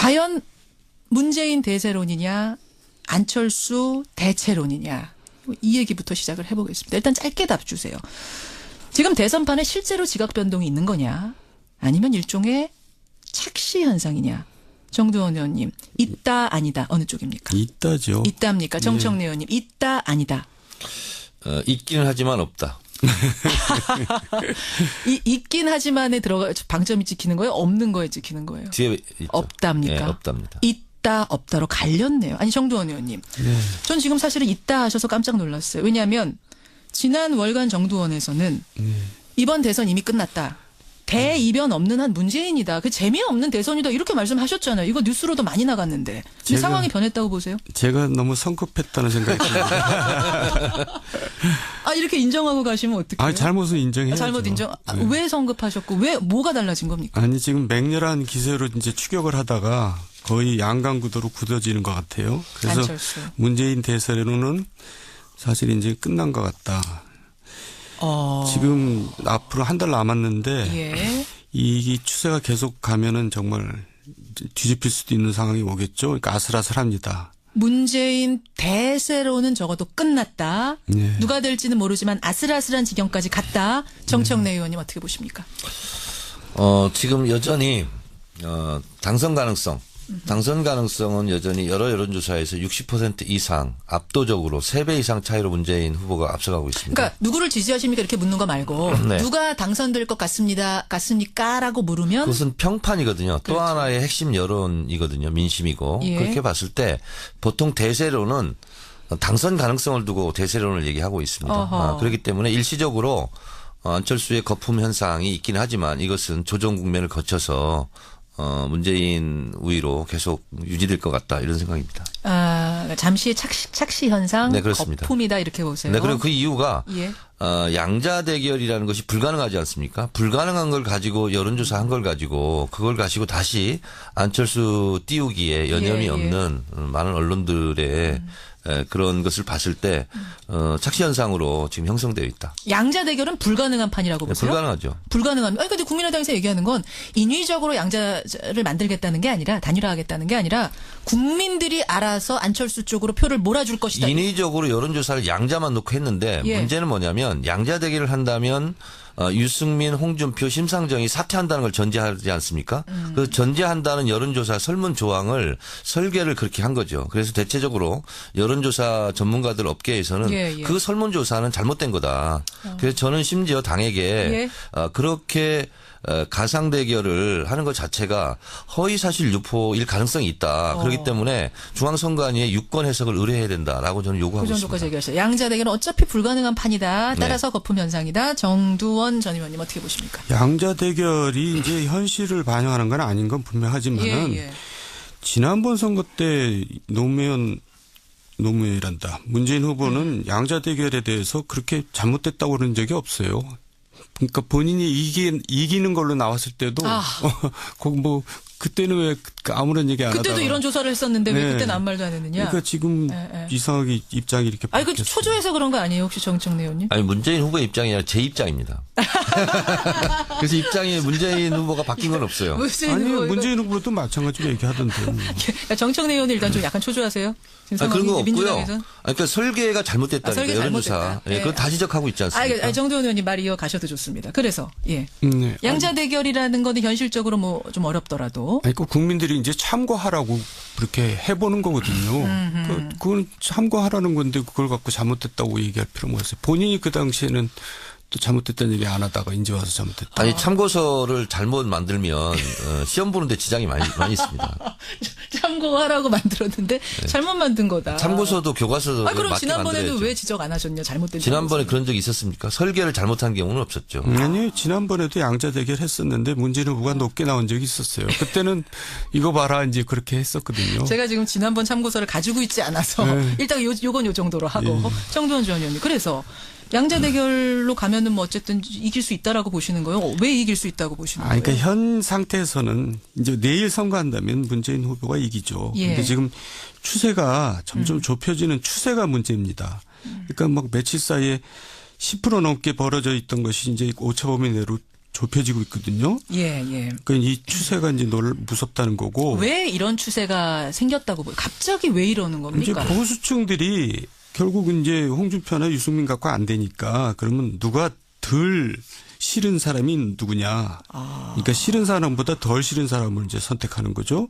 과연 문재인 대세론이냐 안철수 대체론이냐 이 얘기부터 시작을 해보겠습니다. 일단 짧게 답 주세요. 지금 대선판에 실제로 지각 변동이 있는 거냐 아니면 일종의 착시 현상이냐. 정두원 의원님 있다 아니다 어느 쪽입니까? 있다죠. 있답니까? 정청래 의원님 있다 아니다. 있기는 하지만 없다. 있긴 하지만에 들어가 방점이 찍히는 거예요? 없는 거에 찍히는 거예요? 뒤에 있죠. 없답니까? 네, 없답니다. 있다 없다로 갈렸네요. 아니 정두원 의원님. 네. 전 지금 사실은 있다 하셔서 깜짝 놀랐어요. 왜냐하면 지난 월간 정두원에서는 이번 대선 이미 끝났다. 대이변 없는 한 문재인이다. 그 재미없는 대선이다. 이렇게 말씀하셨잖아요. 이거 뉴스로도 많이 나갔는데. 지금 상황이 변했다고 보세요? 제가 너무 성급했다는 생각이 듭니다. 아 이렇게 인정하고 가시면 어떡해요? 잘못은 인정해야죠. 잘못 인정. 네. 왜 성급하셨고 왜 뭐가 달라진 겁니까? 아니 지금 맹렬한 기세로 이제 추격을 하다가 거의 양강 구도로 굳어지는 것 같아요. 그래서 안철수. 문재인 대세로는 사실 이제 끝난 것 같다. 지금 앞으로 한 달 남았는데 예. 이 추세가 계속 가면은 정말 뒤집힐 수도 있는 상황이 오겠죠. 그러니까 아슬아슬합니다. 문재인 대세로는 적어도 끝났다. 네. 누가 될지는 모르지만 아슬아슬한 지경까지 갔다. 정청래 의원님 어떻게 보십니까? 지금 여전히 당선 가능성은 여전히 여러 여론조사에서 60% 이상 압도적으로 3배 이상 차이로 문재인 후보가 앞서가고 있습니다. 그러니까 누구를 지지하십니까 이렇게 묻는 거 말고 네. 누가 당선될 것 같습니까라고 물으면 그것은 평판이거든요. 또 그렇죠. 하나의 핵심 여론이거든요. 민심이고. 예. 그렇게 봤을 때 보통 대세로는 당선 가능성을 두고 대세론을 얘기하고 있습니다. 그렇기 때문에 일시적으로 안철수의 거품 현상이 있긴 하지만 이것은 조정 국면을 거쳐서 문재인 우위로 계속 유지될 것 같다 이런 생각입니다. 잠시의 착시 현상, 네, 그렇습니다. 거품이다 이렇게 보세요. 네, 그리고 그 이유가 예. 양자 대결이라는 것이 불가능하지 않습니까? 불가능한 걸 가지고 여론조사 한 걸 가지고 그걸 가지고 다시 안철수 띄우기에 여념이 예, 예. 없는 많은 언론들의 그런 것을 봤을 때 착시 현상으로 지금 형성되어 있다. 양자 대결은 불가능한 판이라고 네, 보세요? 불가능하죠. 불가능한. 아니 근데 국민의당에서 얘기하는 건 인위적으로 양자를 만들겠다는 게 아니라 단일화하겠다는 게 아니라 국민들이 알아서 안철수 쪽으로 표를 몰아줄 것이다. 인위적으로 여론조사를 양자만 놓고 했는데 예. 문제는 뭐냐면 양자 대결을 한다면 유승민, 홍준표, 심상정이 사퇴한다는 걸 전제하지 않습니까? 그 전제한다는 여론조사 설문 조항을 설계를 그렇게 한 거죠. 그래서 대체적으로 여론조사 전문가들 업계에서는 예, 예. 그 설문조사는 잘못된 거다. 그래서 저는 심지어 당에게 예. 그렇게 가상 대결을 하는 것 자체가 허위 사실 유포일 가능성이 있다. 그렇기 때문에 중앙선관위에 유권 해석을 의뢰해야 된다라고 저는 요구하고 그 정도까지 있습니다. 얘기하셨어요. 양자 대결은 어차피 불가능한 판이다. 따라서 거품 현상이다. 정두원 전 의원님 어떻게 보십니까? 양자 대결이 이제 현실을 반영하는 건 아닌 건 분명하지만은 예. 지난번 선거 때 노무현이란다. 문재인 후보는 양자 대결에 대해서 그렇게 잘못됐다고 그런 적이 없어요. 그러니까 본인이 이기는 걸로 나왔을 때도 뭐 그때는 왜 아무런 얘기 안 하다가 그때도 이런 조사를 했었는데 왜 네. 그때는 아무 말도 안 했느냐? 그러니까 지금 이상하게 입장이 이렇게 아니 그 바뀌었어요. 초조해서 그런 거 아니에요? 혹시 정청래 의원님? 아니 문재인 후보의 입장이 아니라 제 입장입니다. 그래서 입장이 문재인 후보가 바뀐 건 없어요. 문재인 후보도 마찬가지로 얘기하던데. 정청래 의원은 일단 좀 약간 초조하세요. 지금 그런 거 없고요. 민주당에서. 그러니까 설계가 잘못됐다니까 설계 여론조사. 잘못됐다. 예, 그건 다 지적하고 있지 않습니까? 정두원 의원님 말 이어가셔도 좋습니다. 그래서 예. 네. 양자 대결이라는 거는 현실적으로 뭐 좀 어렵더라도 아니, 그 국민들이 이제 참고하라고 그렇게 해보는 거거든요. 그건 참고하라는 건데 그걸 갖고 잘못됐다고 얘기할 필요가 없어요. 본인이 그 당시에는 또 잘못됐다는 얘기 안 하다가 이제 와서 잘못됐다. 아니 참고서를 잘못 만들면 시험 보는데 지장이 많이 있습니다. 참고하라고 만들었는데 잘못 만든 거다. 참고서도 교과서도 그럼 맞게 지난번에도 만들어야죠. 왜 지적 안 하셨냐? 잘못된 지난번에 참고서. 그런 적이 있었습니까? 설계를 잘못한 경우는 없었죠. 아니 지난번에도 양자 대결 했었는데 문재인 후보가 높게 나온 적이 있었어요. 그때는 이거 봐라 이제 그렇게 했었거든요. 제가 지금 지난번 참고서를 가지고 있지 않아서 일단 요건 요 정도로 하고 정두원 전 의원님 그래서 양자 대결로 가면은 뭐 어쨌든 이길 수 있다라고 보시는 거예요? 왜 이길 수 있다고 보시는 거예요? 그러니까 현 상태에서는 이제 내일 선거한다면 문재인 후보가 이기죠. 예. 근데 지금 추세가 점점 좁혀지는 추세가 문제입니다. 그러니까 막 며칠 사이에 10% 넘게 벌어져 있던 것이 이제 오차범위 내로 좁혀지고 있거든요. 예, 예. 그러니까 이 추세가 이제 무섭다는 거고. 왜 이런 추세가 생겼다고 보여요? 갑자기 왜 이러는 겁니까? 이제 보수층들이 결국 이제 홍준표나 유승민 갖고 안 되니까 그러면 누가 덜 싫은 사람이 누구냐. 그러니까 싫은 사람보다 덜 싫은 사람을 이제 선택하는 거죠.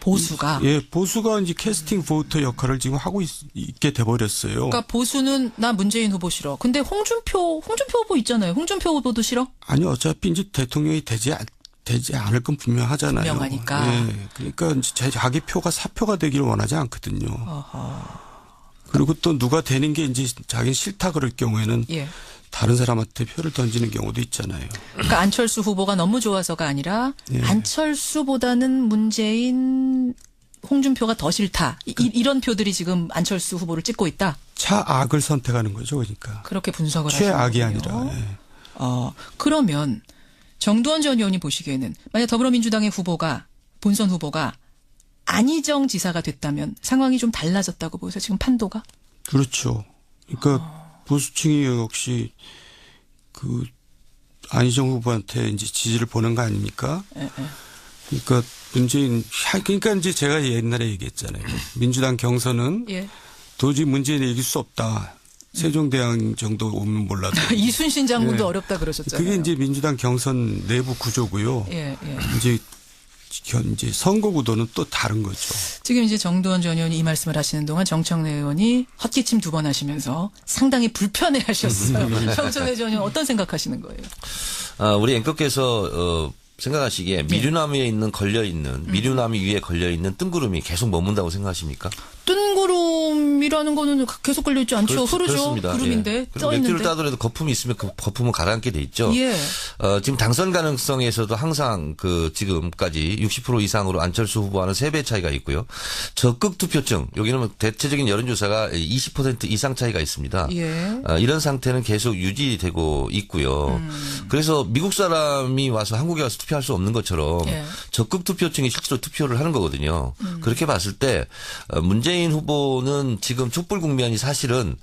보수가. 예, 보수가 이제 캐스팅 보터 역할을 지금 하고 있게 돼버렸어요. 그러니까 보수는 나 문재인 후보 싫어. 근데 홍준표 후보 있잖아요. 홍준표 후보도 싫어? 아니 어차피 이제 대통령이 되지 않을 건 분명하잖아요. 분명하니까. 예, 그러니까 이제 자기 표가 사표가 되기를 원하지 않거든요. 어허. 그리고 또 누가 되는 게 이제 자기 싫다 그럴 경우에는 예. 다른 사람한테 표를 던지는 경우도 있잖아요. 그러니까 안철수 후보가 너무 좋아서가 아니라 예. 안철수보다는 문재인, 홍준표가 더 싫다. 이런 표들이 지금 안철수 후보를 찍고 있다. 차악을 선택하는 거죠, 그러니까. 그렇게 분석을 하시는 최악이 거군요. 아니라. 예. 그러면 정두원 전 의원이 보시기에는 만약 더불어민주당의 후보가 본선 후보가 안희정 지사가 됐다면 상황이 좀 달라졌다고 보세요. 지금 판도가? 그렇죠. 그러니까 보수층이 역시 그 안희정 후보한테 이제 지지를 보낸 거 아닙니까? 예, 예. 그러니까 그러니까 이제 제가 옛날에 얘기했잖아요. 민주당 경선은 예. 도저히 문재인을 이길 수 없다. 세종대왕 정도 오면 몰라도. 이순신 장군도 예. 어렵다 그러셨잖아요. 그게 이제 민주당 경선 내부 구조고요. 예, 예. 이제 선거 구도는 또 다른 거죠. 지금 이제 정두원 전 의원이 이 말씀을 하시는 동안 정청래 의원이 헛기침 2번 하시면서 상당히 불편해 하셨어요. 정청래 전 의원 어떤 생각하시는 거예요? 우리 앵커께서 생각하시기에 미류나무에 있는 걸려있는 미류나무 위에 걸려있는 뜬구름이 계속 머문다고 생각하십니까? 뜬구름이라는 거는 계속 걸려있지 않죠. 흐르죠. 그렇습니다. 구름인데 예. 그리고 쪄있는데. 맥주를 따더라도 거품이 있으면 그 거품은 가라앉게 돼 있죠. 예. 지금 당선 가능성에서도 항상 지금까지 60% 이상으로 안철수 후보와는 3배 차이가 있고요. 적극 투표층 여기는 대체적인 여론조사가 20% 이상 차이가 있습니다. 예. 이런 상태는 계속 유지되고 있고요. 그래서 미국 사람이 와서 한국에 와서 투표할 수 없는 것처럼 예. 적극 투표층이 실제로 투표를 하는 거거든요. 그렇게 봤을 때 문재인 후보는 지금 촛불 국면이 사실은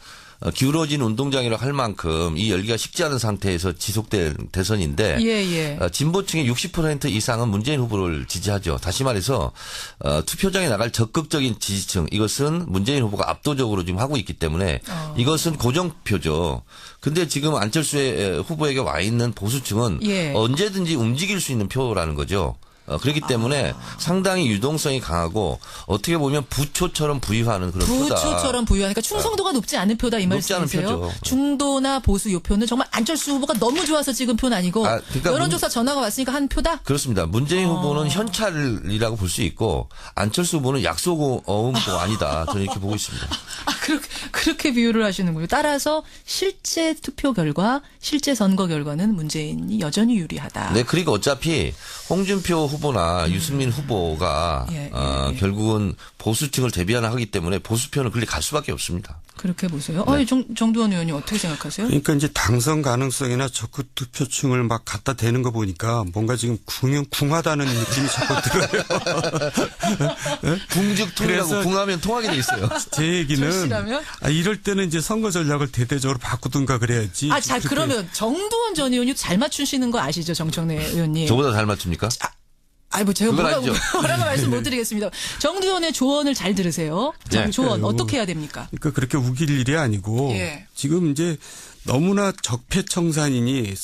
기울어진 운동장이라고 할 만큼 이 열기가 식지 않은 상태에서 지속된 대선인데 예. 진보층의 60% 이상은 문재인 후보를 지지하죠. 다시 말해서 투표장에 나갈 적극적인 지지층 이것은 문재인 후보가 압도적으로 지금 하고 있기 때문에 이것은 고정표죠. 근데 지금 안철수 후보에게 와 있는 보수층은 예. 언제든지 움직일 수 있는 표라는 거죠. 그렇기 때문에 상당히 유동성이 강하고 어떻게 보면 부초처럼 부유하는 그런 표다. 부초처럼 부유하니까 충성도가 높지 않은 표다 이 높지 않은 말씀이세요? 표죠. 중도나 보수 요 표는 정말 안철수 후보가 너무 좋아서 찍은 표는 아니고 그러니까 여론조사 전화가 왔으니까 한 표다? 그렇습니다. 문재인 후보는 현찰이라고 볼 수 있고 안철수 후보는 약속 어음도 아니다. 저는 이렇게 보고 있습니다. 그렇게 비유를 하시는군요. 따라서 실제 투표 결과, 실제 선거 결과는 문재인이 여전히 유리하다. 네, 그리고 어차피 홍준표 후보나 유승민 후보가 예. 결국은 보수층을 대변하기 때문에 보수표는 그리 갈 수밖에 없습니다. 그렇게 보세요. 네. 정두원 의원님 어떻게 생각하세요? 그러니까 이제 당선 가능성이나 적극 투표층을 막 갖다 대는 거 보니까 뭔가 지금 궁하다는 느낌이 자꾸 들어요. 궁죽통이라고 그래서 궁하면 통하게 돼 있어요. 제 얘기는 절실하면? 이럴 때는 이제 선거 전략을 대대적으로 바꾸든가 그래야지. 자, 그러면 정두원 전 의원이 잘 맞추시는 거 아시죠, 정청래 의원님? 저보다 잘 맞춥니까? 제가 그건 아니죠. 뭐라고 말씀 못 드리겠습니다. 정두원의 조언을 잘 들으세요. 네. 조언 어떻게 해야 됩니까? 그러니까 그렇게 우길 일이 아니고 예. 지금 이제 너무나 적폐청산이니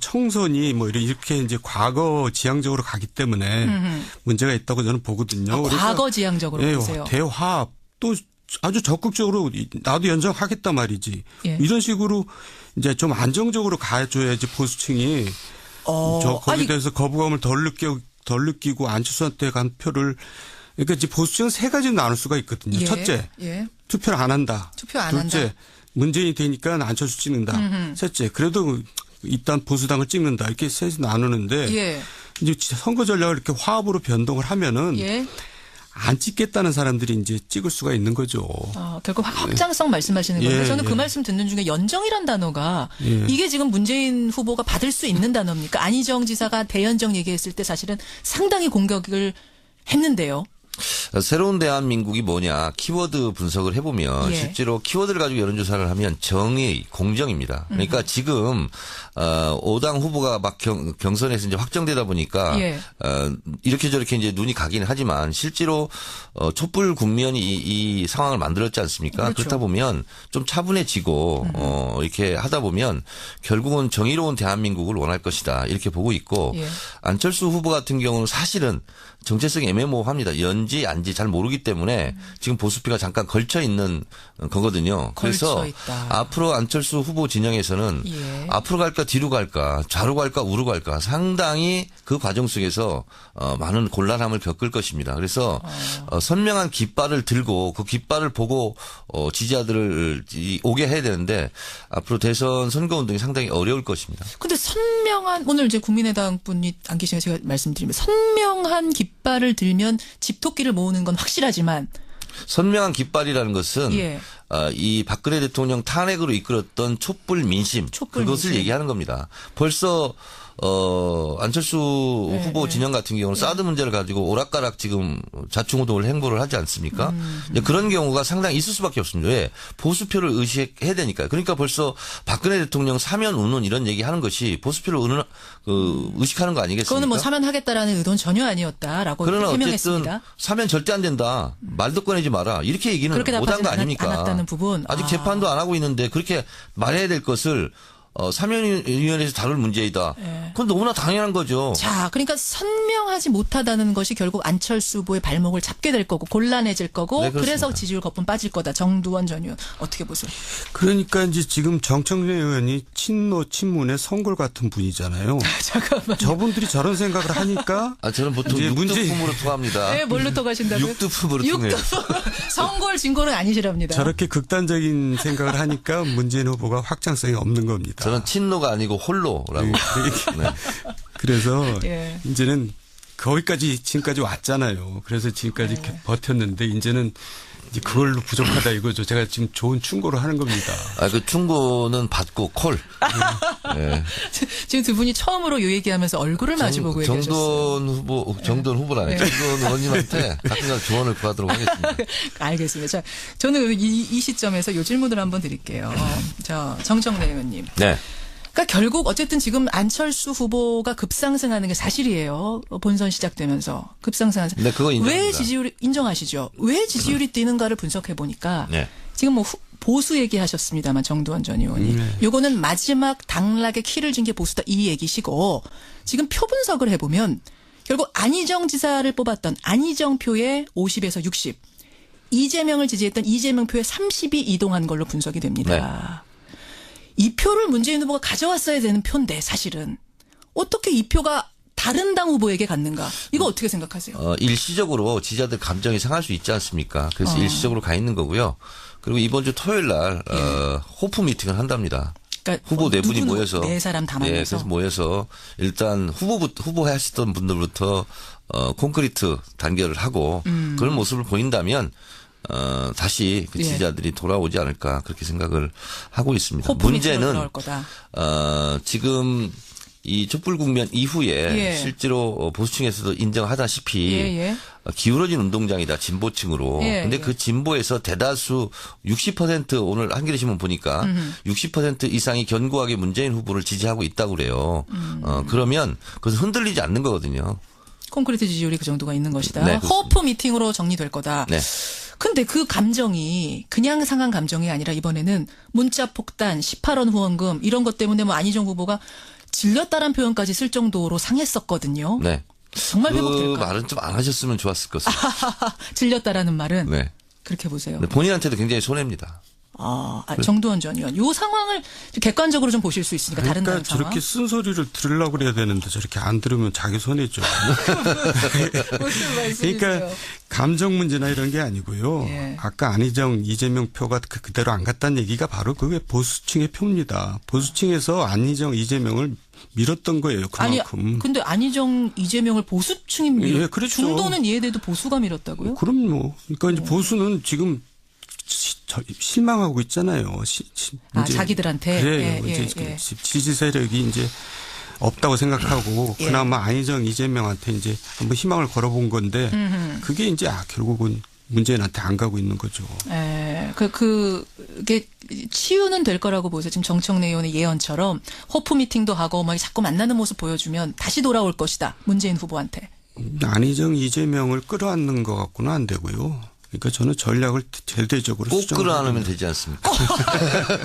청선이 이렇게 이제 과거 지향적으로 가기 때문에 문제가 있다고 저는 보거든요. 과거 지향적으로 보세요. 대화합 또 아주 적극적으로 나도 연정하겠다 말이지. 예. 이런 식으로 이제 좀 안정적으로 가줘야지 보수층이 거기에 대해서 거부감을 덜 느끼고 안철수한테 간 표를 그러니까 이제 보수층은 세 가지로 나눌 수가 있거든요. 예. 첫째, 예. 투표를 안 한다. 투표 안 둘째, 한다. 문재인이 되니까 안철수 찍는다. 셋째, 그래도 일단 보수당을 찍는다. 이렇게 셋이 나누는데 예. 이제 선거 전략을 이렇게 화합으로 변동을 하면은 예. 안 찍겠다는 사람들이 이제 찍을 수가 있는 거죠. 결국 확장성 말씀하시는 건데 예, 저는 그 예. 말씀 듣는 중에 연정이란 단어가 예. 이게 지금 문재인 후보가 받을 수 있는 단어입니까? 안희정 지사가 대연정 얘기했을 때 사실은 상당히 공격을 했는데요. 새로운 대한민국이 뭐냐 키워드 분석을 해보면 예. 실제로 키워드를 가지고 여론조사를 하면 정의, 공정입니다. 그러니까 지금 5당 후보가 막 경선에서 이제 확정되다 보니까 예. 이렇게 저렇게 이제 눈이 가기는 하지만 실제로 촛불 국면이 이 상황을 만들었지 않습니까? 그렇죠. 그렇다 보면 좀 차분해지고 이렇게 하다 보면 결국은 정의로운 대한민국을 원할 것이다 이렇게 보고 있고 예. 안철수 후보 같은 경우는 사실은 정체성이 애매모호합니다. 연지 안지 잘 모르기 때문에 지금 보수표가 잠깐 걸쳐 있는 거거든요. 그래서 걸쳐 있다. 앞으로 안철수 후보 진영에서는 예. 앞으로 갈까 뒤로 갈까 좌로 갈까 우로 갈까 상당히 그 과정 속에서 많은 곤란함을 겪을 것입니다. 그래서 선명한 깃발을 들고 그 깃발을 보고 지지자들을 오게 해야 되는데 앞으로 대선 선거운동이 상당히 어려울 것입니다. 근데 선명한 오늘 이제 국민의당 분이 안 계시니까 제가 말씀드리면 선명한 깃발을 들면 집토끼를 모으는 건 확실하지만 선명한 깃발이라는 것은 예. 이 박근혜 대통령 탄핵으로 이끌었던 촛불 민심 촛불 그것을 민심. 얘기하는 겁니다. 벌써 안철수 후보 진영 같은 경우는 사드 문제를 가지고 오락가락 지금 자충우동을 행보를 하지 않습니까? 이제 그런 경우가 상당히 있을 수밖에 없습니다. 왜? 보수표를 의식해야 되니까요. 그러니까 벌써 박근혜 대통령 사면 운운 이런 얘기하는 것이 보수표를 의식하는 거 아니겠습니까? 그거는 뭐 사면하겠다라는 의도는 전혀 아니었다라고 그러나 어쨌든 해명했습니다. 사면 절대 안 된다. 말도 꺼내지 마라. 이렇게 얘기는 그렇게 못한 거 답하지 아닙니까? 않았다는 부분. 아직 아. 재판도 안 하고 있는데 그렇게 말해야 될 것을 사면위원회에서 다룰 문제이다. 예. 그건 너무나 당연한 거죠. 자, 그러니까 선명하지 못하다는 것이 결국 안철수 후보의 발목을 잡게 될 거고 곤란해질 거고 네, 그렇습니다. 그래서 지지율 거품 빠질 거다. 정두원 전 의원 어떻게 보세요? 그러니까 이제 지금 정청래 의원이 친노 친문의 성골 같은 분이잖아요. 잠깐만. 저분들이 저런 생각을 하니까 저는 보통 이제 문제- 육두품으로 통합니다. 네, 뭘로 또 가신다고요? 육두품으로 통해요. 성골 진골은 아니시랍니다. 저렇게 극단적인 생각을 하니까 문재인 후보가 확장성이 없는 겁니다. 저는 친노가 아니고 홀로라고. 네. 그래서 예. 이제는 거기까지 지금까지 왔잖아요. 그래서 지금까지 네. 이렇게 버텼는데 이제는 이제 그걸로 부족하다 이거죠. 제가 지금 좋은 충고를 하는 겁니다. 그 충고는 받고 콜. 네. 지금 두 분이 처음으로 요 얘기하면서 얼굴을 마주보고 얘기하셨어요. 정돈 후보라네. 정돈 의원님한테 가끔가다 조언을 구하도록 하겠습니다. 알겠습니다. 자, 저는 이 시점에서 요 질문을 한번 드릴게요. 정청래 의원님. 네. 그러니까 결국 어쨌든 지금 안철수 후보가 급상승하는 게 사실이에요. 본선 시작되면서 급상승하는. 네, 그거 인정합니다. 왜 지지율이 인정하시죠? 왜 지지율이 뛰는가를 분석해 보니까 네. 지금 뭐 보수 얘기하셨습니다만 정두원 전 의원이 요거는 마지막 당락의 키를 준 게 보수다 이 얘기시고 지금 표 분석을 해보면 결국 안희정 지사를 뽑았던 안희정 표의 50에서 60 이재명을 지지했던 이재명 표의 30이 이동한 걸로 분석이 됩니다. 이 표를 문재인 후보가 가져왔어야 되는 표인데 사실은 어떻게 이 표가 다른 당 후보에게 갔는가? 이거 어떻게 생각하세요? 일시적으로 지지자들 감정이 상할 수 있지 않습니까? 그래서 일시적으로 가 있는 거고요. 그리고 이번 주 토요일 날 호프 미팅을 한답니다. 그러니까 후보 네 분이 모여서 네 사람 다 만나서. 예, 그래서 모여서 일단 후보 하시던 분들부터 콘크리트 단결을 하고 그런 모습을 보인다면 다시 그 예. 지지자들이 돌아오지 않을까 그렇게 생각을 하고 있습니다. 호프 미팅으로 문제는 돌아올 거다. 지금 이 촛불 국면 이후에 예. 실제로 보수층에서도 인정하다시피 예. 기울어진 운동장이다 진보층으로. 예, 근데 예. 그 진보에서 대다수 60% 오늘 한겨레신문 보니까 60% 이상이 견고하게 문재인 후보를 지지하고 있다고 그래요. 그러면 그것은 흔들리지 않는 거거든요. 콘크리트 지지율이 그 정도가 있는 것이다. 네, 그렇습니다. 호프 미팅으로 정리될 거다. 네. 근데 그 감정이 그냥 상한 감정이 아니라 이번에는 문자 폭탄, 18원 후원금 이런 것 때문에 뭐 안희정 후보가 질렸다란 표현까지 쓸 정도로 상했었거든요. 네. 정말 그 회복될까? 말은 좀 안 하셨으면 좋았을 것 같습니다. 질렸다라는 말은 네. 그렇게 보세요. 근데 본인한테도 굉장히 손해입니다. 정두원 전 의원. 요 상황을 객관적으로 좀 보실 수 있으니까 다른 그러니까 상황. 저렇게 쓴소리를 들으려고 그래야 되는데 저렇게 안 들으면 자기 손해죠. 무슨 말씀이세요? 그러니까 감정 문제나 이런 게 아니고요. 예. 아까 안희정 이재명 표가 그대로 안 갔다는 얘기가 바로 그게 보수층의 표입니다. 보수층에서 안희정 이재명을 밀었던 거예요. 그만큼. 아니, 근데 안희정 이재명을 보수층이 예, 그렇죠. 중도는 이해돼도 보수가 밀었다고요? 그럼요. 그러니까 이제 보수는 지금 실망하고 있잖아요. 이제 자기들한테. 그래요. 예, 이제 예. 지지 세력이 이제 없다고 생각하고 예. 그나마 안희정 이재명한테 이제 한번 희망을 걸어본 건데 그게 이제 결국은 문재인한테 안 가고 있는 거죠. 예, 그게 치유는 될 거라고 보세요. 지금 정청래 의원의 예언처럼 호프 미팅도 하고 막 자꾸 만나는 모습 보여주면 다시 돌아올 것이다. 문재인 후보한테. 안희정 이재명을 끌어안는 것 갖고는 안 되고요. 그러니까 저는 전략을 제대적으로 꼭 수정을 끌어안으면 되지 않습니까?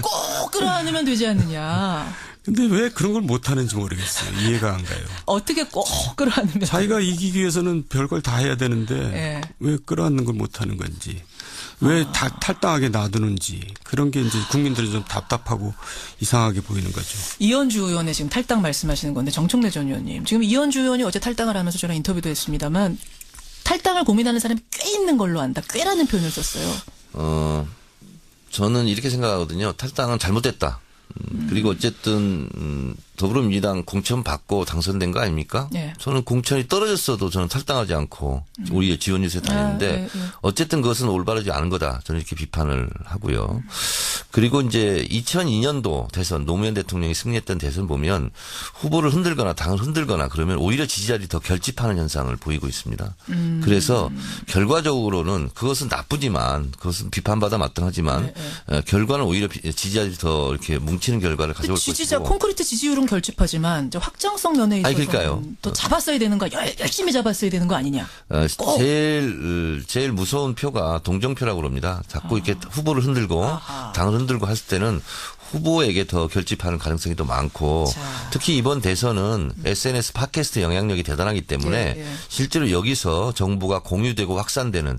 꼭 끌어안으면 되지 않느냐. 근데 왜 그런 걸 못하는지 모르겠어요. 이해가 안 가요. 어떻게 꼭 끌어안으면. 자기가 이기기 위해서는 별걸 다 해야 되는데 예. 왜 끌어안는 걸 못하는 건지 왜 탈당하게 놔두는지 그런 게 이제 국민들이 좀 답답하고 이상하게 보이는 거죠. 이현주 의원의 지금 탈당 말씀하시는 건데 정청래 전 의원님. 지금 이현주 의원이 어제 탈당을 하면서 저랑 인터뷰도 했습니다만 탈당을 고민하는 사람이 꽤 있는 걸로 안다. 꽤라는 표현을 썼어요. 저는 이렇게 생각하거든요. 탈당은 잘못됐다. 그리고 어쨌든 더불어민주당 공천 받고 당선된 거 아닙니까? 네. 저는 공천이 떨어졌어도 저는 탈당하지 않고 오히려 지원 유세 다녔는데 어쨌든 그것은 올바르지 않은 거다. 저는 이렇게 비판을 하고요. 그리고 이제 2002년도 대선 노무현 대통령이 승리했던 대선 보면 후보를 흔들거나 당을 흔들거나 그러면 오히려 지지자들이 더 결집하는 현상을 보이고 있습니다. 그래서 결과적으로는 그것은 나쁘지만 그것은 비판받아 마땅하지만 결과는 오히려 지지자들이 더 이렇게 뭉치는 결과를 가져올 것이고. 지지자 콘크리트 지지율은 결집하지만 이제 확장성 면에 있어서 그러니까요. 더 잡았어야 되는 거 열심히 잡았어야 되는 거 아니냐. 제일 무서운 표가 동정표라고 그럽니다. 자꾸 이렇게 후보를 흔들고 당을 흔들고 했을 때는 후보에게 더 결집하는 가능성이 더 많고 자. 특히 이번 대선은 SNS 팟캐스트 영향력이 대단하기 때문에 실제로 여기서 정보가 공유되고 확산되는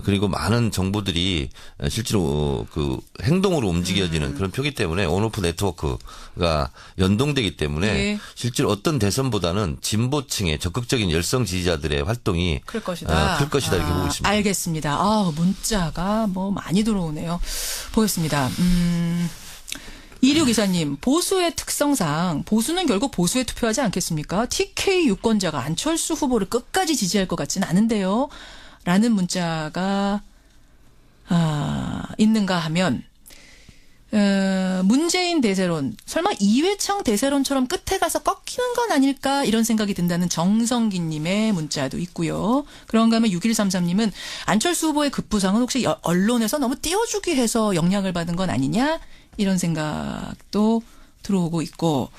그리고 많은 정보들이 실제로 그 행동으로 움직여지는 그런 표기 때문에 온오프 네트워크가 연동되기 때문에 실제로 어떤 대선보다는 진보층의 적극적인 열성 지지자들의 활동이 클 것이다. 클 것이다 이렇게 보고 있습니다. 알겠습니다. 문자가 뭐 많이 들어오네요. 보겠습니다. 2624님, 보수의 특성상 보수는 결국 보수에 투표하지 않겠습니까? TK 유권자가 안철수 후보를 끝까지 지지할 것 같지는 않은데요. 라는 문자가 있는가 하면 문재인 대세론, 설마 이회창 대세론처럼 끝에 가서 꺾이는 건 아닐까 이런 생각이 든다는 정성기님의 문자도 있고요. 그런가 하면 6133님은 안철수 후보의 급부상은 혹시 언론에서 너무 띄워주기 해서 영향을 받은 건 아니냐 이런 생각도 들어오고 있고.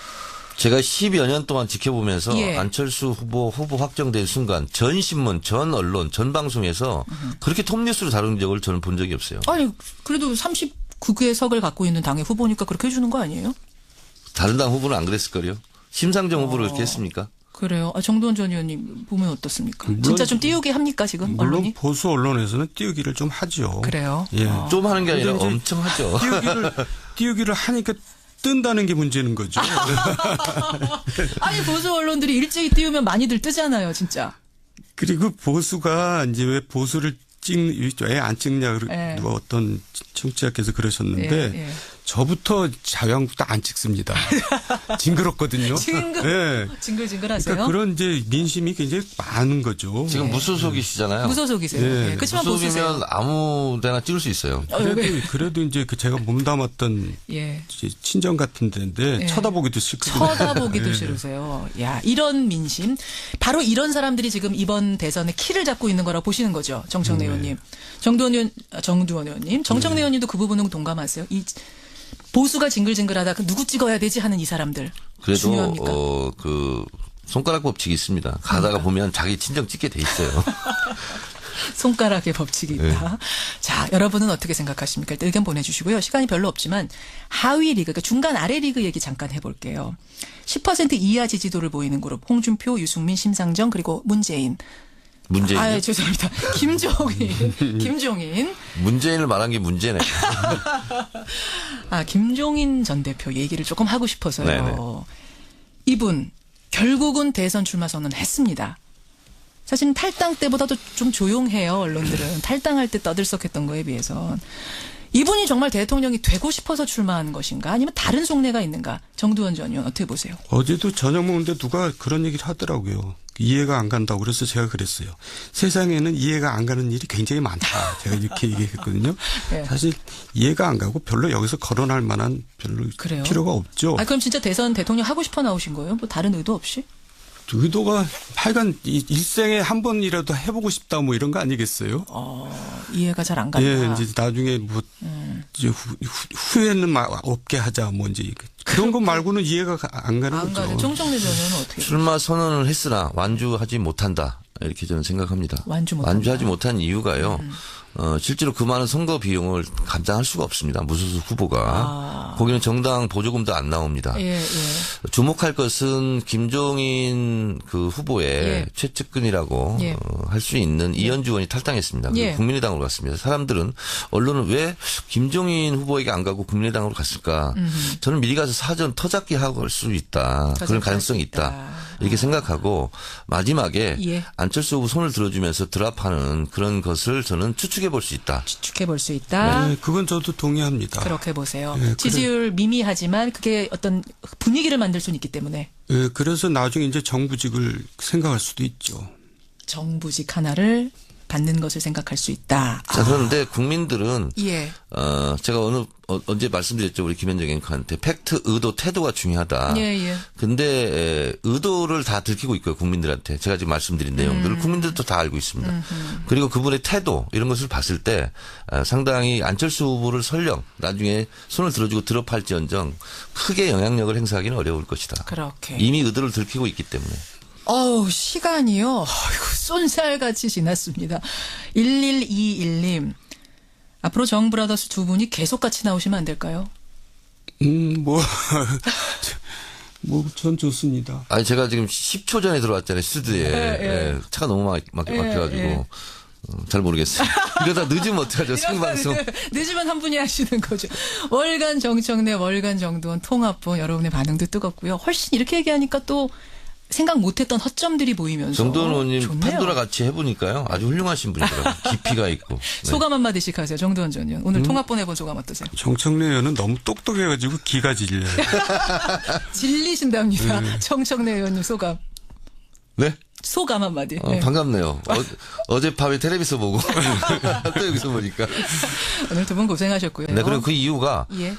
제가 10여 년 동안 지켜보면서 예. 안철수 후보 확정된 순간 전 신문, 전 언론, 전 방송에서 그렇게 톱뉴스로 다룬 적을 저는 본 적이 없어요. 아니 그래도 39개 석을 갖고 있는 당의 후보니까 그렇게 해주는 거 아니에요? 다른 당 후보는 안 그랬을걸요? 심상정 후보를 그렇게 했습니까? 그래요. 정두원 전 의원님 보면 어떻습니까? 물론, 진짜 좀 띄우게 합니까 지금 물론 언론이? 보수 언론에서는 띄우기를 좀 하죠. 그래요. 예. 좀 하는 게 아니라 근데 이제 엄청 하죠. 띄우기를 하니까 뜬다는 게 문제는 거죠. 아니 보수 언론들이 일제히 띄우면 많이들 뜨잖아요, 진짜. 그리고 보수가 이제 왜 보수를 왜 안 찍냐 예. 뭐 어떤 청취자께서 그러셨는데 예. 저부터 자유한국당 안 찍습니다. 징그럽거든요. 징글징글하세요. 그러니까 그런 이제 민심이 굉장히 많은 거죠. 지금 무소속이시잖아요. 무소속이세요. 예. 그렇지만 보수세요. 무소속이면 아무데나 찍을 수 있어요. 그래도 이제 제가 몸담았던 예. 친정 같은 데인데 예. 쳐다보기도 싫거든요. 쳐다보기도 싫으세요. 야, 이런 민심. 바로 이런 사람들이 지금 이번 대선에 키를 잡고 있는 거라고 보시는 거죠. 정청래 의원님. 정두원 의원님. 정청래 의원님도 그 부분은 동감하세요. 이 보수가 징글징글하다. 누구 찍어야 되지 하는 이 사람들. 그래도 중요합니까? 그 손가락 법칙이 있습니다. 가다가 보면 자기 친정 찍게 돼 있어요. 손가락의 법칙이 있다. 자, 여러분은 어떻게 생각하십니까? 일단 의견 보내주시고요. 시간이 별로 없지만 하위 리그, 그러니까 중간 아래 리그 얘기 잠깐 해볼게요. 10% 이하 지지도를 보이는 그룹 홍준표, 유승민, 심상정 그리고 문재인. 죄송합니다. 김종인. 문재인을 말한 게 문제네. 김종인 전 대표 얘기를 조금 하고 싶어서요. 네네. 이분 결국은 대선 출마 선언했습니다. 사실 탈당 때보다도 좀 조용해요. 언론들은. 탈당할 때 떠들썩했던 거에 비해서. 이분이 정말 대통령이 되고 싶어서 출마하는 것인가 아니면 다른 속내가 있는가. 정두원 전 의원 어떻게 보세요? 어제도 저녁 먹는데 누가 그런 얘기를 하더라고요. 이해가 안 간다고 그래서 제가 그랬어요. 세상에는 이해가 안 가는 일이 굉장히 많다. 제가 이렇게 얘기했거든요. 네. 사실 이해가 안 가고 별로 여기서 거론할 만한 별로 그래요? 필요가 없죠. 그럼 진짜 대선 대통령 하고 싶어 나오신 거예요? 뭐 다른 의도 없이? 의도가 하여간 일생에 한 번이라도 해보고 싶다 뭐 이런 거 아니겠어요? 이해가 잘 안 간다. 예, 이제 나중에 뭐 이제 후회는 없게 하자 뭐 이제 그런 거 말고는 이해가 안 가는 안 거죠. 가는 정청래 전 의원은 어떻게? 출마 선언을 했으나 완주하지 못한다. 이렇게 저는 생각합니다. 완주하지 못한 이유가요. 실제로 그 많은 선거 비용을 감당할 수가 없습니다. 무소속 후보가. 거기는 정당 보조금도 안 나옵니다. 예. 주목할 것은 김종인 그 후보의 예. 최측근이라고 예. 할 수 있는 이현주 의원이 탈당했습니다. 예. 국민의당으로 갔습니다. 사람들은 언론은 왜 김종인 후보에게 안 가고 국민의당으로 갔을까? 저는 미리 가서 사전 터잡기 하고 할 수 있다. 그런 가능성이 있다. 이렇게 생각하고 마지막에 예. 안철수 후보 손을 들어주면서 드랍하는 그런 것을 저는 추측해 볼 수 있다. 추측해 볼 수 있다. 네, 그건 저도 동의합니다. 그렇게 보세요. 네, 지지율 미미하지만 그게 어떤 분위기를 만들 수는 있기 때문에 예, 그래서 나중에 이제 정부직을 생각할 수도 있죠. 정부직 하나를 받는 것을 생각할 수 있다. 자, 그런데 국민들은 예. 제가 언제 말씀드렸죠. 우리 김현정 앵커한테 팩트, 의도, 태도가 중요하다. 예. 근데 의도를 다 들키고 있고요. 국민들한테. 제가 지금 말씀드린 내용들을 국민들도 다 알고 있습니다. 그리고 그분의 태도 이런 것을 봤을 때 상당히 안철수 후보를 설령 나중에 손을 들어주고 드롭할지언정 크게 영향력을 행사하기는 어려울 것이다. 그렇게. 이미 의도를 들키고 있기 때문에. 시간이요. 아이고, 쏜살같이 지났습니다. 1121님. 앞으로 정브라더스 두 분이 계속 같이 나오시면 안 될까요? 전 좋습니다. 아니, 제가 지금 10초 전에 들어왔잖아요. 스튜디오에. 예. 차가 너무 막혀가지고. 잘 모르겠어요. 이러다 늦으면 어떡하죠? 생방송. 늦으면 한 분이 하시는 거죠. 월간 정청래, 월간 정두원 통합본 여러분의 반응도 뜨겁고요. 훨씬 이렇게 얘기하니까 또 생각 못했던 허점들이 보이면서 정두원 의원님 좋네요. 판도라 같이 해보니까요. 아주 훌륭하신 분이더라고요. 깊이가 있고. 네. 소감 한마디씩 하세요. 정두원 전 의원. 오늘 통합본 해본 소감 어떠세요? 정청래 의원은 너무 똑똑해가지고 기가 질려요. 질리신답니다. 정청래 의원님 소감. 네? 소감 한마디. 네. 반갑네요. 어젯밤에 텔레비전 보고 또 여기서 보니까. 오늘 두 분 고생하셨고요. 네, 그리고 그 이유가 예.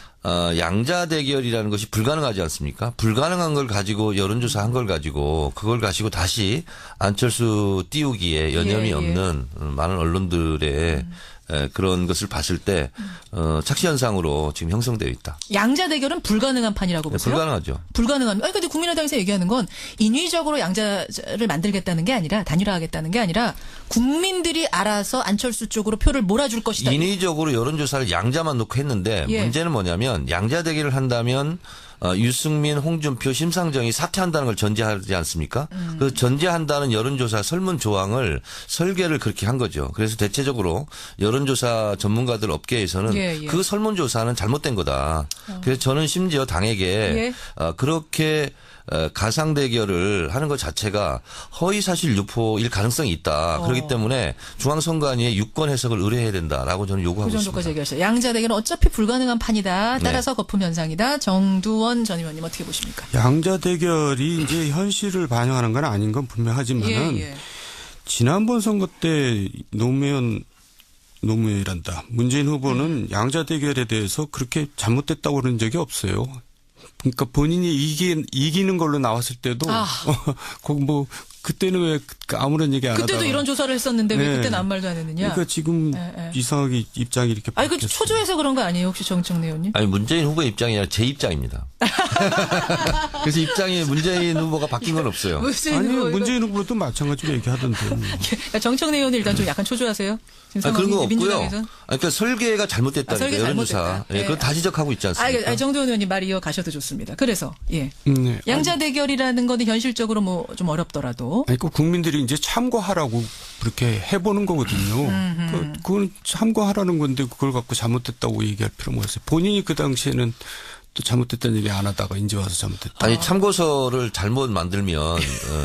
양자 대결이라는 것이 불가능하지 않습니까? 불가능한 걸 가지고 여론조사 한 걸 가지고 그걸 가지고 다시 안철수 띄우기에 여념이 예. 없는 많은 언론들의 그런 것을 봤을 때 착시 현상으로 지금 형성되어 있다. 양자 대결은 불가능한 판이라고 네, 보세요? 불가능하죠. 불가능한. 아니 근데 국민의당에서 얘기하는 건 인위적으로 양자를 만들겠다는 게 아니라 단일화하겠다는 게 아니라 국민들이 알아서 안철수 쪽으로 표를 몰아줄 것이다. 인위적으로 여론조사를 양자만 놓고 했는데 예. 문제는 뭐냐면 양자 대결을 한다면 유승민, 홍준표, 심상정이 사퇴한다는 걸 전제하지 않습니까? 그 전제한다는 여론조사 설문 조항을 설계를 그렇게 한 거죠. 그래서 대체적으로 여론조사 전문가들 업계에서는 예. 그 설문조사는 잘못된 거다. 그래서 저는 심지어 당에게 그렇게 가상 대결을 하는 것 자체가 허위사실 유포일 가능성이 있다. 그렇기 때문에 중앙선관위에 유권 해석을 의뢰해야 된다라고 저는 요구하고 그 있습니다. 정도까지 얘기하셨어요. 양자 대결은 어차피 불가능한 판이다. 따라서 거품 현상이다. 정두원 전 의원님 어떻게 보십니까? 양자 대결이 이제 현실을 반영하는 건 아닌 건 분명하지만은 예. 지난번 선거 때 노무현이란다. 문재인 후보는 양자 대결에 대해서 그렇게 잘못됐다고 그런 적이 없어요. 그러니까 본인이 이기는 걸로 나왔을 때도 거기 뭐 그때는 왜 아무런 얘기 안 하다가 그때도 이런 조사를 했었는데 왜 네. 그때는 아무 말도 안 했느냐? 그러니까 지금 이상하게 입장이 이렇게 아니 그 바뀌었어요. 초조해서 그런 거 아니에요? 혹시 정청래 의원님? 아니 문재인 후보의 입장이 아니라 제 입장입니다. 그래서 입장이 문재인 후보가 바뀐 건 없어요. 문재인 후보도 마찬가지로 얘기하던데. 정청래 의원이 일단 좀 약간 초조하세요. 그런 건 없고요. 민주당에서는? 그러니까 설계가 잘못됐다니까 설계 여론조사. 잘못됐다. 예, 그건 다 지적하고 있지 않습니까? 정두원 의원님 말 이어가셔도 좋습니다. 그래서 네. 양자 대결이라는 거는 현실적으로 뭐 좀 어렵더라도 아니, 그 국민들이 이제 참고하라고 그렇게 해보는 거거든요. 그건 참고하라는 건데 그걸 갖고 잘못됐다고 얘기할 필요가 없어요. 본인이 그 당시에는 또 잘못됐다는 얘기 안 하다가 이제 와서 잘못됐다. 아니 참고서를 잘못 만들면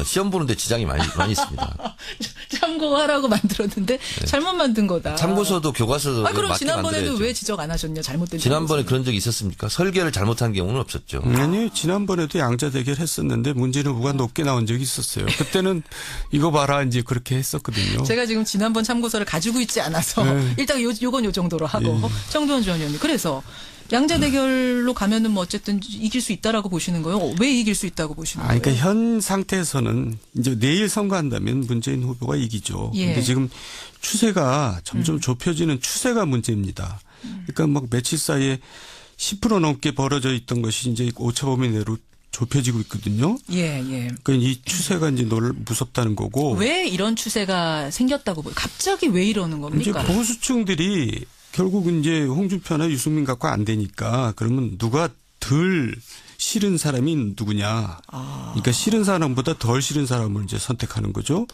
시험 보는데 지장이 많이 있습니다. 참고하라고 만들었는데 잘못 만든 거다. 참고서도 교과서도 그럼 맞게 지난번에는 만들어야죠. 왜 지적 안 하셨냐? 잘못된 지난번에 참고서는. 그런 적이 있었습니까? 설계를 잘못한 경우는 없었죠. 아니 지난번에도 양자 대결 했었는데 문재인 후보가 높게 나온 적이 있었어요. 그때는 이거 봐라 이제 그렇게 했었거든요. 제가 지금 지난번 참고서를 가지고 있지 않아서 네. 일단 요건 요 정도로 하고 정두원 전 의원님 그래서 양자 대결로 가면은 뭐 어쨌든 이길 수 있다라고 보시는 거예요? 왜 이길 수 있다고 보시는 거예요? 그러니까 현 상태에서는 이제 내일 선거한다면 문재인 후보가 이기죠. 예. 근데 지금 추세가 점점 좁혀지는 추세가 문제입니다. 그러니까 막 며칠 사이에 10% 넘게 벌어져 있던 것이 이제 오차 범위 내로 좁혀지고 있거든요. 예. 그러니까 이 추세가 이제 무섭다는 거고. 왜 이런 추세가 생겼다고 보여요? 갑자기 왜 이러는 이제 겁니까? 보수층들이 결국 이제 홍준표나 유승민 갖고 안 되니까 그러면 누가 덜 싫은 사람이 누구냐. 그러니까 싫은 사람보다 덜 싫은 사람을 이제 선택하는 거죠.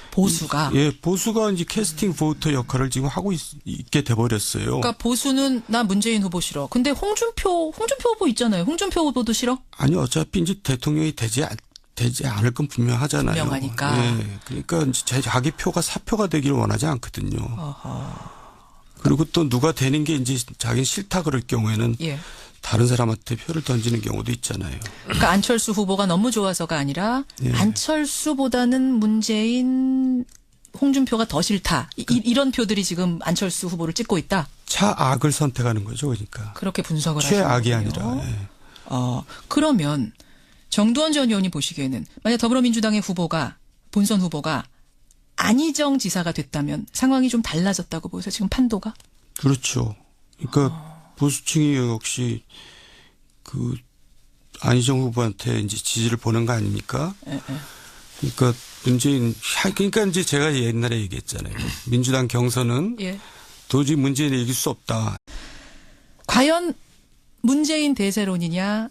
보수가. 예, 보수가 이제 캐스팅 보터 역할을 지금 하고 있게 돼버렸어요. 그러니까 보수는 나 문재인 후보 싫어. 근데 홍준표 후보 있잖아요. 홍준표 후보도 싫어? 아니 어차피 이제 대통령이 되지 않을 건 분명하잖아요. 분명하니까. 예, 그러니까 이제 자기 표가 사표가 되기를 원하지 않거든요. 어허. 그리고 또 누가 되는 게 이제 자기 싫다 그럴 경우에는 예. 다른 사람한테 표를 던지는 경우도 있잖아요. 그러니까 안철수 후보가 너무 좋아서가 아니라 예. 안철수보다는 문재인 홍준표가 더 싫다. 이런 표들이 지금 안철수 후보를 찍고 있다. 차악을 선택하는 거죠, 그러니까. 그렇게 분석을 하시는 최악이 거군요. 아니라. 예. 그러면 정두원 전 의원이 보시기에는 만약 더불어민주당의 후보가 본선 후보가 안희정 지사가 됐다면 상황이 좀 달라졌다고 보세요. 지금 판도가? 그렇죠. 그러니까 보수층이 역시 그 안희정 후보한테 이제 지지를 보낸 거 아닙니까? 예. 그러니까 그러니까 이제 제가 옛날에 얘기했잖아요. 민주당 경선은 예. 도저히 문재인을 이길 수 없다. 과연 문재인 대세론이냐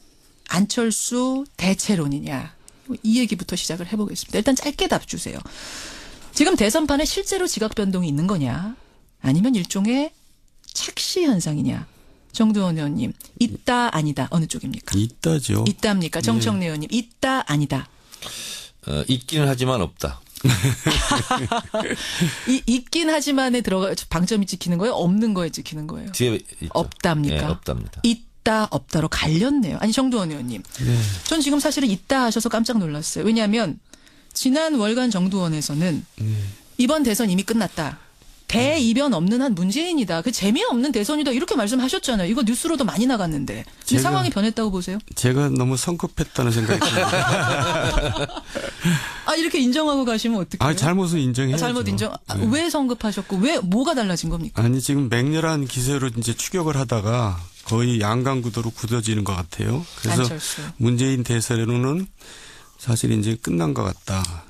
안철수 대체론이냐 이 얘기부터 시작을 해보겠습니다. 일단 짧게 답 주세요. 지금 대선판에 실제로 지각 변동이 있는 거냐 아니면 일종의 착시 현상이냐. 정두원 의원님 있다 아니다 어느 쪽입니까? 있다죠. 있답니까? 정청래 의원님 있다 아니다. 있기는 하지만 없다. 있긴 하지만에 들어가 방점이 찍히는 거예요? 없는 거에 찍히는 거예요? 뒤에 있죠. 없답니까? 네, 없답니다. 있다 없다로 갈렸네요. 아니 정두원 의원님. 네. 전 지금 사실은 있다 하셔서 깜짝 놀랐어요. 왜냐하면 지난 월간 정두원에서는 이번 대선 이미 끝났다. 대이변 없는 한 문재인이다. 그 재미없는 대선이다. 이렇게 말씀하셨잖아요. 이거 뉴스로도 많이 나갔는데. 근데 상황이 변했다고 보세요? 제가 너무 성급했다는 생각이 듭니다. 이렇게 인정하고 가시면 어떡해요? 잘못은 인정해야죠. 잘못 인정. 네. 왜 성급하셨고 왜 뭐가 달라진 겁니까? 아니 지금 맹렬한 기세로 이제 추격을 하다가 거의 양강구도로 굳어지는 것 같아요. 그래서 안철수. 문재인 대세로는 사실 이제 끝난 것 같다.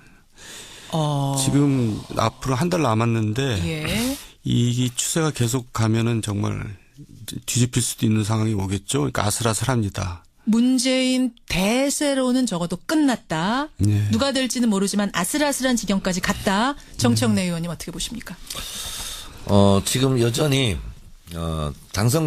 지금 앞으로 한 달 남았는데 예. 이 추세가 계속 가면은 정말 뒤집힐 수도 있는 상황이 오겠죠. 그러니까 아슬아슬합니다. 문재인 대세로는 적어도 끝났다. 네. 누가 될지는 모르지만 아슬아슬한 지경까지 갔다. 정청래 의원님 어떻게 보십니까? 지금 여전히 당선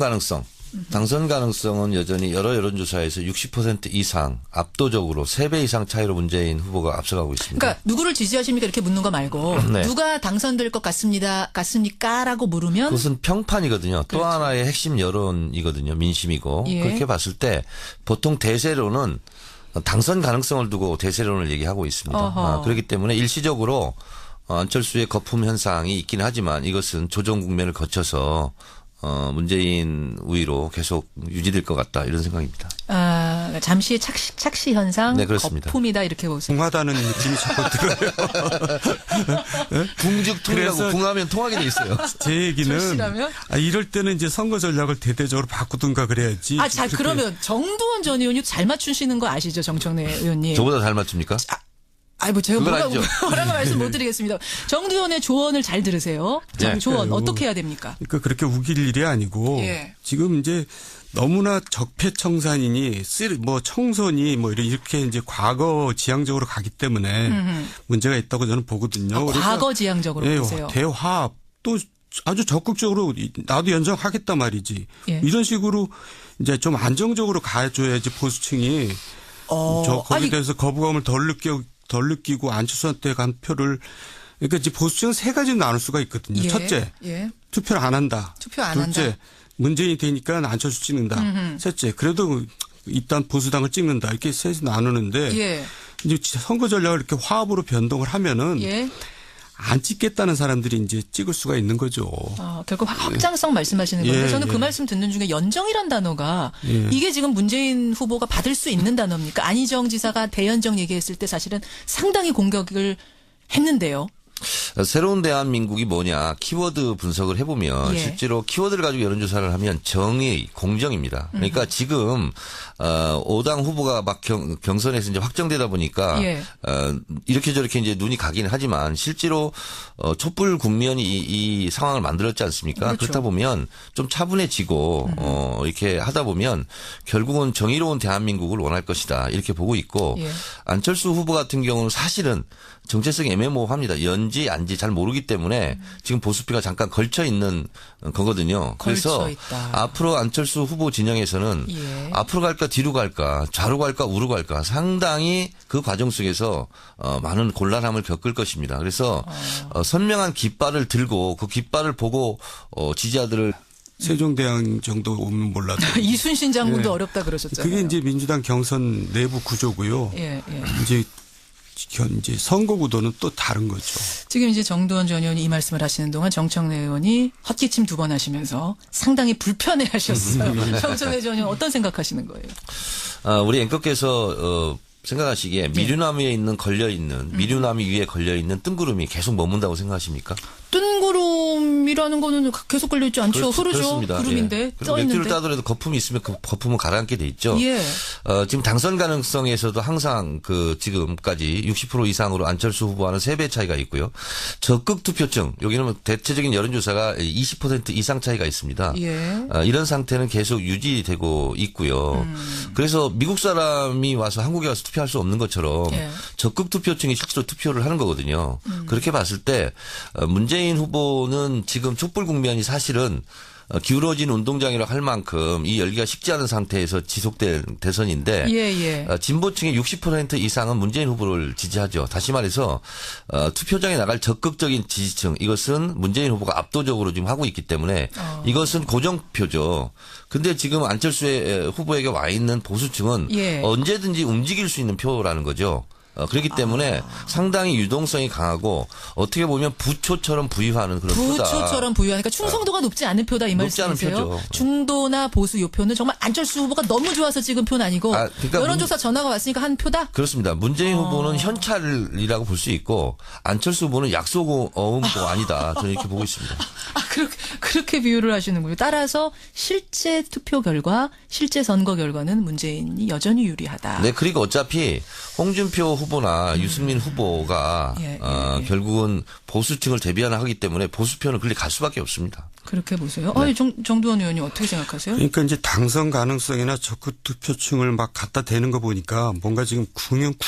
가능성은 여전히 여러 여론조사에서 60% 이상 압도적으로 3배 이상 차이로 문재인 후보가 앞서가고 있습니다. 그러니까 누구를 지지하십니까 이렇게 묻는 거 말고 네. 누가 당선될 것 같습니까라고 물으면 그것은 평판이거든요. 또 그렇죠. 하나의 핵심 여론이거든요. 민심이고. 예. 그렇게 봤을 때 보통 대세로는 당선 가능성을 두고 대세론을 얘기하고 있습니다. 그렇기 때문에 일시적으로 안철수의 거품 현상이 있긴 하지만 이것은 조정 국면을 거쳐서 문재인 우위로 계속 유지될 것 같다 이런 생각입니다. 잠시의 착시 현상, 네, 그렇습니다. 거품이다 이렇게 보세요. 궁하다는 느낌이 자꾸 들어요. 궁죽통이라고 그래서 궁하면 통하게 돼 있어요. 제 얘기는 절실하면? 이럴 때는 이제 선거 전략을 대대적으로 바꾸든가 그래야지. 그렇게 그러면 정두원 전 의원이 잘 맞추시는 거 아시죠, 정청래 의원님? 저보다 잘 맞춥니까? 제가 그건 아니죠. 뭐라고 말씀 못 드리겠습니다. 정두원의 조언을 잘 들으세요. 네. 조언 어떻게 해야 됩니까? 그러니까 그렇게 우길 일이 아니고 예. 지금 이제 너무나 적폐청산이니 청선이 이렇게 이제 과거 지향적으로 가기 때문에 문제가 있다고 저는 보거든요. 그러니까 과거 지향적으로 보세요. 대화합 또 아주 적극적으로 나도 연정하겠다 말이지. 예. 이런 식으로 이제 좀 안정적으로 가줘야지 보수층이 거기에 대해서 거부감을 덜 느끼고 안철수한테 간 표를 그러니까 이제 보수층은 세 가지로 나눌 수가 있거든요. 예. 첫째, 예. 투표를 안 한다. 투표 안 둘째, 한다. 문재인이 되니까 안철수 찍는다. 셋째, 그래도 일단 보수당을 찍는다. 이렇게 셋이 나누는데 예. 이제 선거 전략을 이렇게 화합으로 변동을 하면은 예. 안 찍겠다는 사람들이 이제 찍을 수가 있는 거죠. 결국 확장성 말씀하시는 건데 예, 저는 그 예. 말씀 듣는 중에 연정이란 단어가 예. 이게 지금 문재인 후보가 받을 수 있는 단어입니까? 안희정 지사가 대연정 얘기했을 때 사실은 상당히 공격을 했는데요. 새로운 대한민국이 뭐냐 키워드 분석을 해보면 예. 실제로 키워드를 가지고 여론조사를 하면 정의, 공정입니다. 그러니까 지금 5당 후보가 막 경선에서 이제 확정되다 보니까 예. 이렇게 저렇게 이제 눈이 가긴 하지만 실제로 촛불 국면이 이 상황을 만들었지 않습니까? 그렇죠. 그렇다 보면 좀 차분해지고 이렇게 하다 보면 결국은 정의로운 대한민국을 원할 것이다 이렇게 보고 있고 예. 안철수 후보 같은 경우는 사실은 정체성이 애매모호합니다. 연지 안지 잘 모르기 때문에 지금 보수표가 잠깐 걸쳐 있는 거거든요. 그래서 걸쳐 있다. 앞으로 안철수 후보 진영에서는 예. 앞으로 갈까 뒤로 갈까 좌로 갈까 우로 갈까 상당히 그 과정 속에서 많은 곤란함을 겪을 것입니다. 그래서 선명한 깃발을 들고 그 깃발을 보고 지지자들을 세종대왕 정도 오면 몰라도. 이순신 장군도 예. 어렵다 그러셨잖아요. 그게 이제 민주당 경선 내부 구조고요. 예, 예. 이제 선거 구도는 또 다른 거죠. 지금 이제 정두원 전 의원이 이 말씀을 하시는 동안 정청래 의원이 헛기침 2번 하시면서 상당히 불편해하셨어요. 정청래 전 의원 어떤 생각하시는 거예요? 우리 앵커께서 생각하시기에 미류나무에 있는 걸려있는 미류나무 위에 걸려있는 뜬구름이 계속 머문다고 생각하십니까? 뜬구름이라는 거는 계속 걸려있지 않죠. 흐르죠. 그렇습니다. 구름인데 예. 떠 맥주를 있는데. 따더라도 거품이 있으면 그 거품은 가라앉게 돼 있죠. 예. 지금 당선 가능성에서도 항상 지금까지 60% 이상으로 안철수 후보와는 3배 차이가 있고요. 적극 투표층 여기는 대체적인 여론조사가 20% 이상 차이가 있습니다. 예. 이런 상태는 계속 유지되고 있고요. 그래서 미국 사람이 와서 한국에 와서 투표할 수 없는 것처럼 예. 적극 투표층이 실제로 투표를 하는 거거든요. 그렇게 봤을 때 문재인 후보는 지금 촛불 국면이 사실은 기울어진 운동장이라고 할 만큼 이 열기가 식지 않은 상태에서 지속된 대선인데 예. 진보층의 60% 이상은 문재인 후보를 지지하죠. 다시 말해서 투표장에 나갈 적극적인 지지층 이것은 문재인 후보가 압도적으로 지금 하고 있기 때문에 이것은 고정표죠. 근데 지금 안철수 후보에게 와 있는 보수층은 예. 언제든지 움직일 수 있는 표라는 거죠. 그렇기 때문에 상당히 유동성이 강하고 어떻게 보면 부초처럼 부유하는 그런 표다. 부초처럼 부유하니까 충성도가 높지 않은 표다 이 높지 않은 말씀이세요? 표죠. 중도나 보수 요 표는 정말 안철수 후보가 너무 좋아서 찍은 표는 아니고 그러니까 여론조사 전화가 왔으니까 한 표다? 그렇습니다. 문재인 후보는 현찰이라고 볼 수 있고 안철수 후보는 약속 어음도 아니다. 저는 이렇게 보고 있습니다. 그렇게 비유를 하시는군요. 따라서 실제 투표 결과, 실제 선거 결과는 문재인이 여전히 유리하다. 네, 그리고 어차피 홍준표 후보나 유승민 후보가 예. 결국은 보수층을 대변하기 때문에 보수표는 그리 갈 수밖에 없습니다. 그렇게 보세요. 네. 정두원 의원님 어떻게 생각하세요? 그러니까 이제 당선 가능성이나 적극 투표층을 막 갖다 대는 거 보니까 뭔가 지금